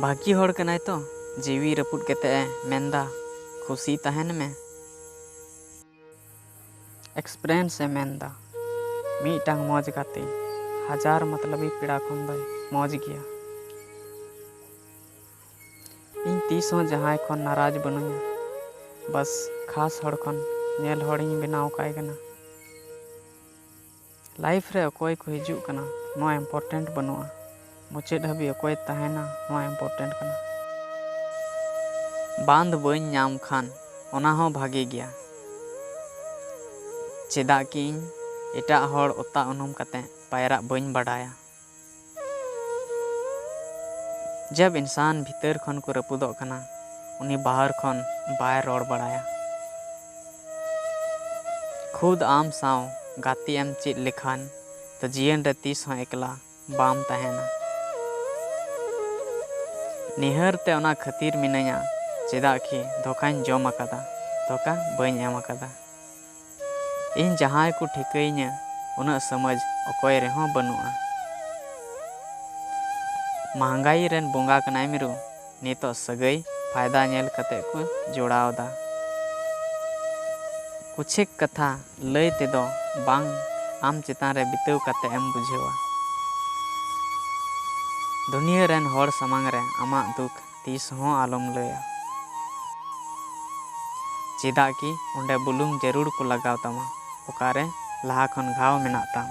भागी होड़ कनाय तो जीवी रपुट केते मेंदा खुशी तहन में एक्सपीरियंस मेंदा मीटांग मौज गाते हजार मतलबी पेड़ा खन दो मौज गया इन तीस जहां खन नाराज बनुया बस खास हड़ खन नेल हड़िंग बनाव काय कना लाइफ रे अकोय को हिजू कना नो इम्पोर्टेंट बनुआ मुचेद हबी अकोय तहना नो इम्पोर्टेंट कना बांध बई नाम खान ओना हो भागे गया चेदा कि एटा हड़ ओता उनुम कते पायरा बई बड़ाया जब इंसान भीतर खन को रपुदो कना उनी बाहर खन बाय रोड़ बड़ाया खुद आम साव गाती एम चेद लेखान तो जीवन रे तीस हो एकला बाम तहना निहर ते ओना खातिर मिनाया चेदा कि धोखान जम अकादा धोखा बई एम अकादा इन जहां को ठिकैया उना समझ अकोय रे हो बनुआ महंगाई रेन बोंगा कनाय मिरु नितो सगई फायदा नेल कते को जोड़ावदा कुछेक कथा लय तेदो बांग आम चितान रे बितेव कते एम बुझेवा दुनिया रेन हर समांग रे आमा दुख तीस हो आलम लया चेदा कि उंडे बुलुंग जरूर को लगाव तमा ओकारे लहा खन घाव मेना ताम।